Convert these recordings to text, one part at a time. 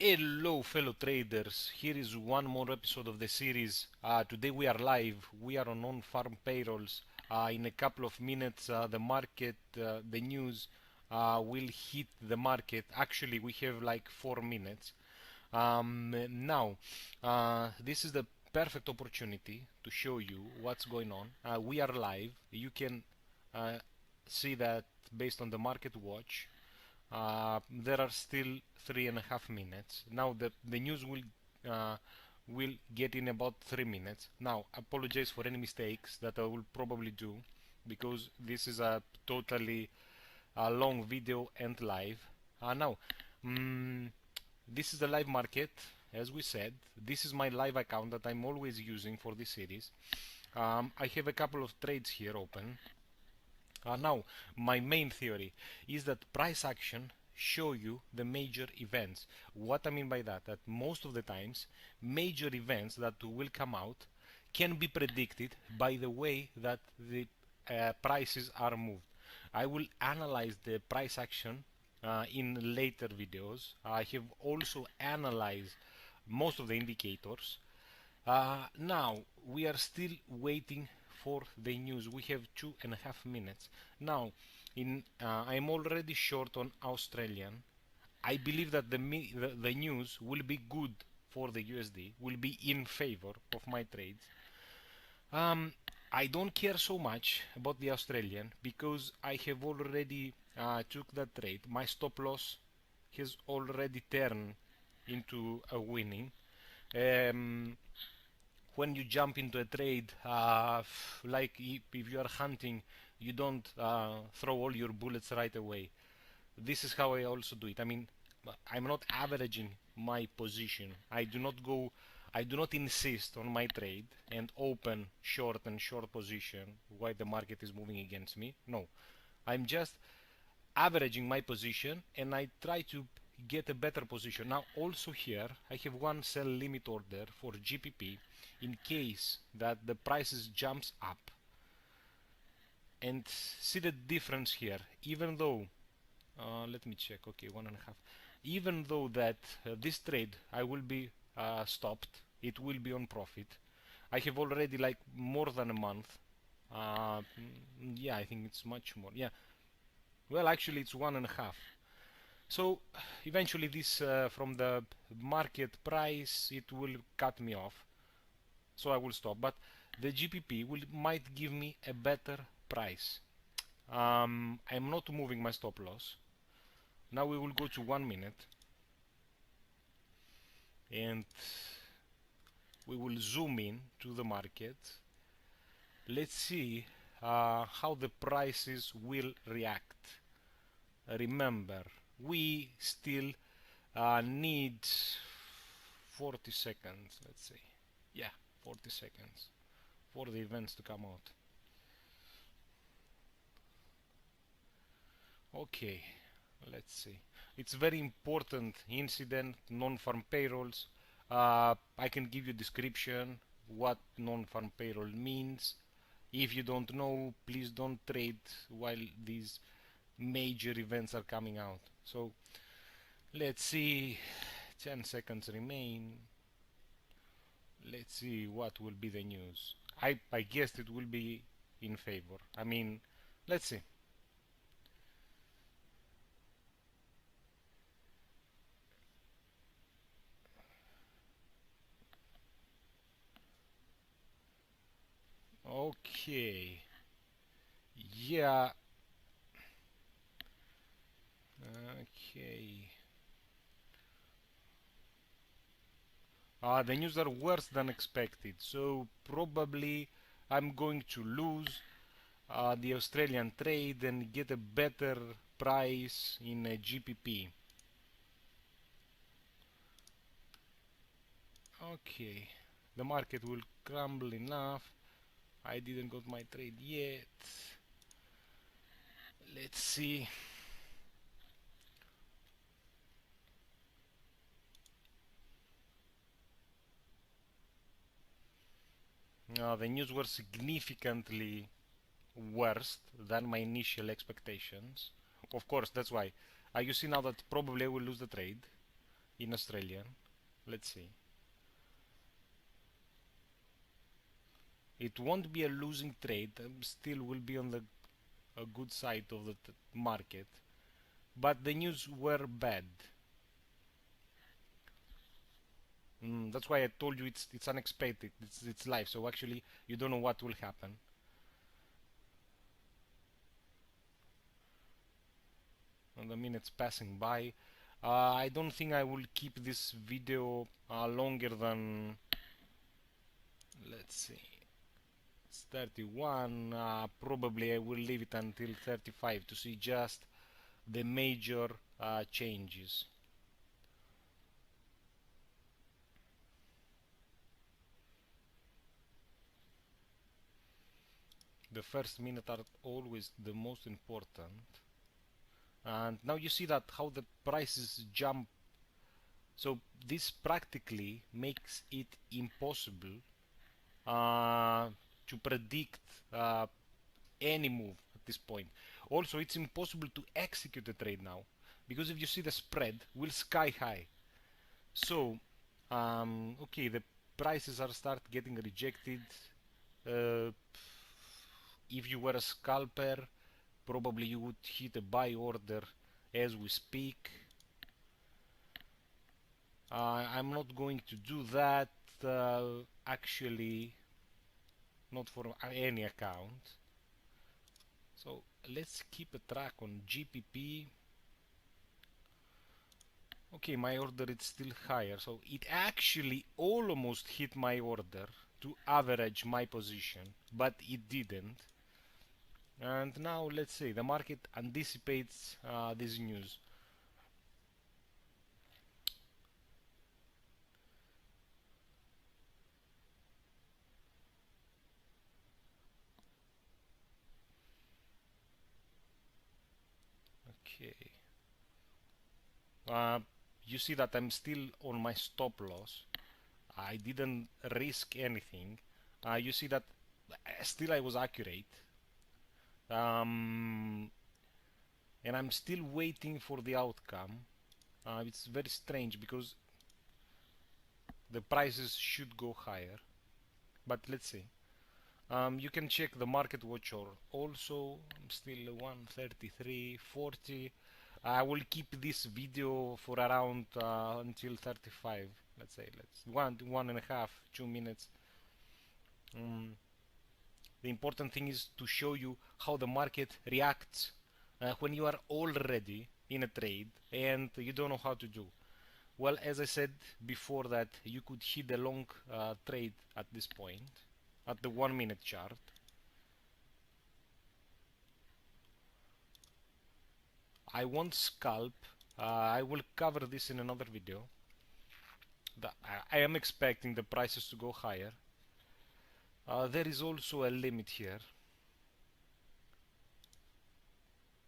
Hello fellow traders, here is one more episode of the series. Today we are live, we are on Non Farm Payrolls. In a couple of minutes the market, the news will hit the market. Actually we have like 4 minutes. Now, this is the perfect opportunity to show you what's going on. We are live, you can uh, see that based on the market watch. There are still 3.5 minutes. Now the news will get in about 3 minutes. Now, apologize for any mistakes that I will probably do because this is a totally long video and live. Now, mm, this is the live market, as we said. This is my live account that I'm always using for this series. I have a couple of trades here open. Now, my main theory is that price action show you the major events. What I mean by that, that most of the times, major events that will come out can be predicted by the way that the prices are moved. I will analyze the price action in later videos. I have also analyzed most of the indicators. Now we are still waiting for the news. We have 2.5 minutes. Now, I'm already short on Australian. I believe that the news will be good for the USD, will be in favor of my trades. I don't care so much about the Australian because I have already took that trade. My stop loss has already turned into a winning. Um, when you jump into a trade, like if you are hunting, you don't throw all your bullets right away. This is how I also do it. I mean, I'm not averaging my position. I do not insist on my trade and open short and short position while the market is moving against me. No, I'm just averaging my position and I try to get a better position. Now also here I have one sell limit order for GPP in case that the prices jumps up. And see the difference here, even though let me check, okay, 1.5, even though that this trade I will be stopped, it will be on profit. I have already like more than a month. Yeah, I think it's much more. Yeah, well, actually it's 1.5. So eventually this from the market price it will cut me off, so I will stop. But the GPP might give me a better price. I'm not moving my stop loss. Now we will go to 1 minute and we will zoom in to the market. Let's see how the prices will react. Remember, we still need 40 seconds, let's say. Yeah, 40 seconds for the events to come out. Okay, let's see. It's very important incident, non-farm payrolls. I can give you description what non-farm payroll means. If you don't know, please don't trade while these major events are coming out. So let's see, 10 seconds remain. Let's see what will be the news. I guess it will be in favor. I mean, let's see. Okay. Yeah. Okay. The news are worse than expected, so probably I'm going to lose the Australian trade and get a better price in a GPP. Okay, the market will crumble enough. I didn't got my trade yet. Let's see. The news were significantly worse than my initial expectations. Of course, that's why. You see now that probably I will lose the trade in Australian. Let's see. It won't be a losing trade. Still will be on the a good side of the market. But the news were bad. That's why I told you it's unexpected. It's live. So actually you don't know what will happen. And the minutes passing by. I don't think I will keep this video longer than, let's see, it's 31. Probably I will leave it until 35 to see just the major changes. The first minute are always the most important. And now you see that how the prices jump. So this practically makes it impossible uh, to predict any move at this point. Also, it's impossible to execute the trade now because if you see the spread will sky high. So, okay, the prices are start getting rejected. Uh, if you were a scalper, probably you would hit a buy order as we speak. I'm not going to do that actually, not for any account. So let's keep a track on GPP. Okay, my order is still higher, so it actually almost hit my order to average my position, but it didn't. And now let's say the market anticipates this news. Okay. Uh, you see that I'm still on my stop loss. I didn't risk anything. You see that still I was accurate. And I'm still waiting for the outcome. It's very strange because the prices should go higher. But let's see. You can check the market watch or also. I'm still 133.40. I will keep this video for around until 35. Let's say one and a half, 2 minutes. The important thing is to show you how the market reacts when you are already in a trade and you don't know how to do. Well, as I said before, that you could hit a long trade at this point at the 1 minute chart. I won't scalp. I will cover this in another video. I am expecting the prices to go higher. There is also a limit here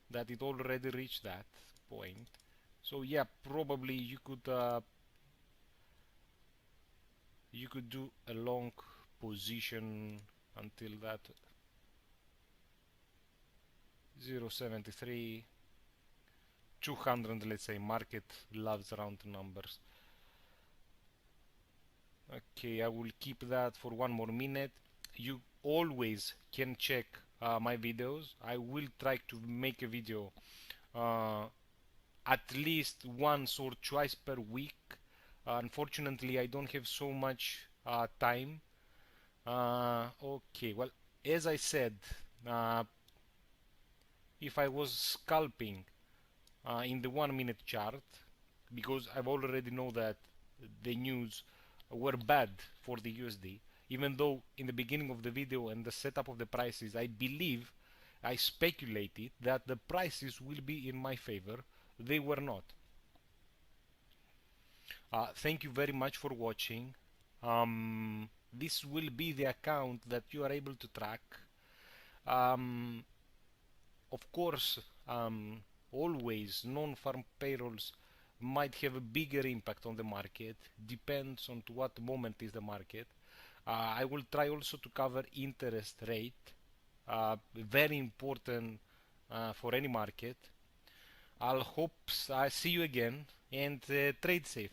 that it already reached that point. So yeah, probably you could do a long position until that 0.73, 200. Let's say market loves round numbers. Okay, I will keep that for 1 more minute. You always can check my videos. I will try to make a video at least once or twice per week. Unfortunately, I don't have so much time. Okay, well, as I said, uh, if I was scalping in the 1 minute chart, because I've already know that the news were bad for the USD, even though in the beginning of the video and the setup of the prices, I believe I speculated that the prices will be in my favor. They were not. Thank you very much for watching. This will be the account that you are able to track. Of course, always non-farm payrolls might have a bigger impact on the market. Depends on to what moment is the market. I will try also to cover interest rate, very important for any market. I'll hope I see you again and trade safe.